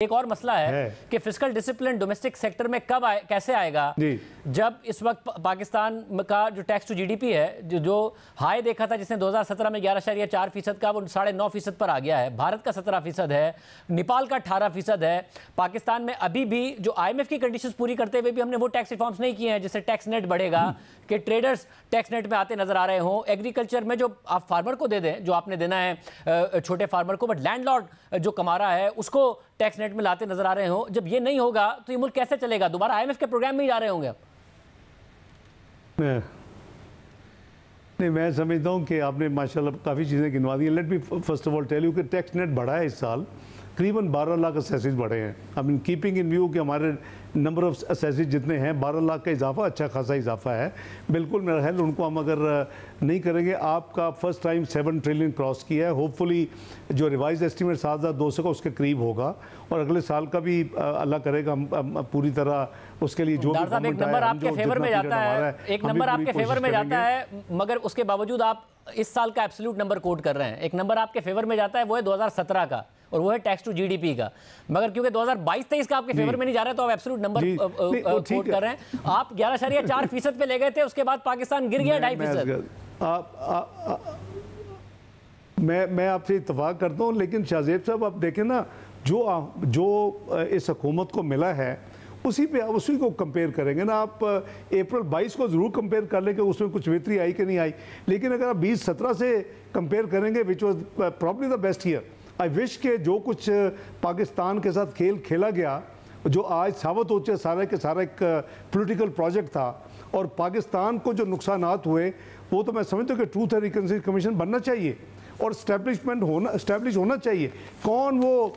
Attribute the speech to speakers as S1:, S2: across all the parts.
S1: एक और मसला है कि फिस्कल डिसिप्लिन डोमेस्टिक सेक्टर में कब कैसे आएगा जब इस वक्त पाकिस्तान का जो टैक्स टू जीडीपी है जो हाई देखा था जिसने 2017 में 11.4% का वो 9.5% पर आ गया है। भारत का 17% है, नेपाल का 18% है। पाकिस्तान में अभी भी जो IMF की कंडीशंस पूरी करते हुए भी हमने वो टैक्स रिफॉर्म्स नहीं किए हैं जिससे टैक्स नेट बढ़ेगा कि ट्रेडर्स टैक्स नेट में आते नजर आ रहे हों। एग्रीकल्चर में जो आप फार्मर को दे दें जो आपने देना है छोटे फार्मर को, बट लैंडलॉर्ड जो कमा रहा है उसको टैक्स नेट में लाते नजर आ रहे हो। जब ये नहीं होगा तो ये मुल्क कैसे चलेगा? दोबारा IMF के प्रोग्राम में ही जा रहे होंगे।
S2: नहीं, मैं समझता हूँ कि आपने माशाल्लाह काफ़ी चीज़ें गिनवा दी। Let me first of all tell you कि टैक्स नेट बढ़ा है इस साल, करीबन 12 लाख असेसिस बढ़े हैं। I mean keeping in view कि हमारे नंबर ऑफ असेसिस जितने हैं 12 लाख का इजाफा अच्छा खासा इजाफा है। बिल्कुल मेरा ख्याल उनको हम अगर नहीं करेंगे, आपका फर्स्ट टाइम 7 ट्रिलियन क्रॉस किया है। होपफुली जो रिवाइज एस्टीमेट 7,200 का उसके करीब होगा और अगले साल का भी अल्लाह करेगा हम पूरी तरह उसके लिए जो भी
S1: एक नंबर आपके फेवर में जाता है, एक नंबर आपके फेवर में जाता है, मगर उसके बावजूद आप इस साल का एब्सोल्यूट नंबर कोट कर रहे हैं। एक नंबर आपके फेवर में जाता है वो है 2017 का और वो है टैक्स टू जीडीपी का, मगर क्योंकि 2022-23 का आपके फेवर में नहीं जा रहा है तो आप एब्सोल्यूट नंबर कोट कर रहे हैं। आप 11.4% पे ले गए थे, उसके बाद पाकिस्तान गिर गया 2.5%।
S2: मैं आपसे इत्तेफाक करता हूँ, लेकिन शाहजेब साहब आप देखें ना, जो इस हुकूमत को मिला है उसी को कंपेयर करेंगे ना। आप अप्रैल 22 को ज़रूर कंपेयर कर लेंगे उसमें कुछ बेहतरी आई कि नहीं आई, लेकिन अगर आप 2017 से कंपेयर करेंगे which was probably the best year. I wish के जो कुछ पाकिस्तान के साथ खेल खेला गया, जो आज साबित हो चुका सारा के सारा एक पॉलिटिकल प्रोजेक्ट था और पाकिस्तान को जो नुकसानात हुए वो तो मैं समझता हूँ कि ट्रूथ एंड रिकन्सिलिएशन कमीशन बनना चाहिए और स्टैब्लिश होना चाहिए। कौन वो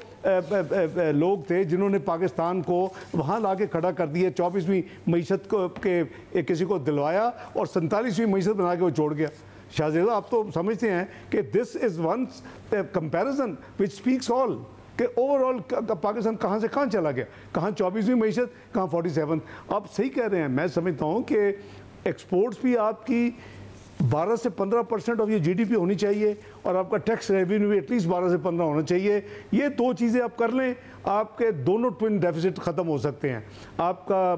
S2: लोग थे जिन्होंने पाकिस्तान को वहाँ ला के खड़ा कर दिया, 24वीं मीशत को के किसी को दिलवाया और 47वीं मीशत बना के वो छोड़ गया। शाहजेदा आप तो समझते हैं कि this is one comparison which speaks all कि ओवरऑल पाकिस्तान कहाँ से कहाँ चला गया, कहाँ 24वीं मीशत, कहाँ 47। आप सही कह रहे हैं। मैं समझता हूँ कि एक्सपोर्ट्स भी आपकी 12 से 15% ऑफ ये जीडीपी होनी चाहिए और आपका टैक्स रेवेन्यू भी एटलीस्ट 12 से 15 होना चाहिए। ये दो चीज़ें आप कर लें, आपके दोनों ट्विन डेफिसिट ख़त्म हो सकते हैं। आपका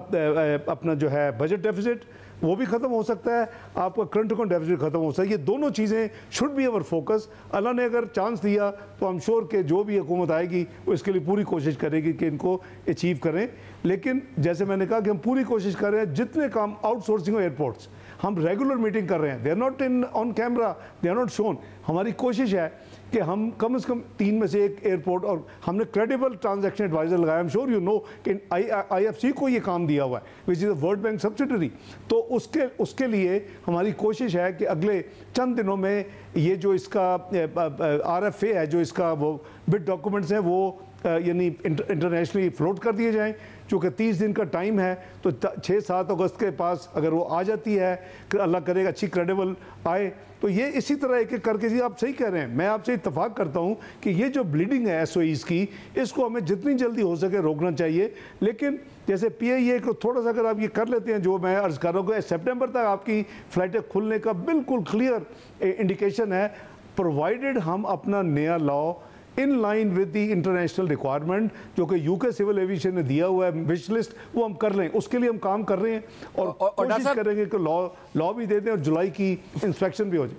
S2: अपना जो है बजट डेफिसिट वो भी ख़त्म हो सकता है, आपका करंट अकाउंट डेफिसिट ख़त्म हो सकता है। ये दोनों चीज़ें शुड बी अवर फोकस। अल्लाह ने अगर चांस दिया तो आई एम श्योर कि जो भी हुकूमत आएगी वो इसके लिए पूरी कोशिश करेगी कि इनको अचीव करें। लेकिन जैसे मैंने कहा कि हम पूरी कोशिश कर रहे हैं, जितने काम आउटसोर्सिंग ऑफ एयरपोर्ट्स हम रेगुलर मीटिंग कर रहे हैं, they are not in on camera, they are not shown. हमारी कोशिश है कि हम कम से कम 3 में से 1 एयरपोर्ट, और हमने क्रेडिबल ट्रांजैक्शन एडवाइजर लगाया। I am sure you know कि IFC को ये काम दिया हुआ है which is a world bank subsidiary. तो उसके लिए हमारी कोशिश है कि अगले चंद दिनों में ये जो इसका RFA है, जो इसका वो बिड डॉक्यूमेंट्स हैं वो यानी इंटरनेशनली फ्लोट कर दिए जाएं। चूँकि 30 दिन का टाइम है तो 6-7 अगस्त के पास अगर वो आ जाती है, अल्लाह करेगा अच्छी क्रेडिबल आए, तो ये इसी तरह एक एक करके। जी आप सही कह रहे हैं, मैं आपसे इत्तेफाक करता हूँ कि ये जो ब्लीडिंग है SOEs की, इसको हमें जितनी जल्दी हो सके रोकना चाहिए। लेकिन जैसे PIA को थोड़ा सा अगर आप ये कर लेते हैं, जो मैं अर्ज़ कर रहा हूँ, सितंबर तक आपकी फ़्लाइटें खुलने का बिल्कुल क्लियर इंडिकेशन है, प्रोवाइडेड हम अपना नया law in line with the international requirement जो कि UK सिविल एविएशन ने दिया हुआ है विश लिस्ट, वो हम कर लें। उसके लिए हम काम कर रहे हैं और कोशिश करेंगे कि लॉ भी दे दें और जुलाई की इंस्पेक्शन भी हो जाए।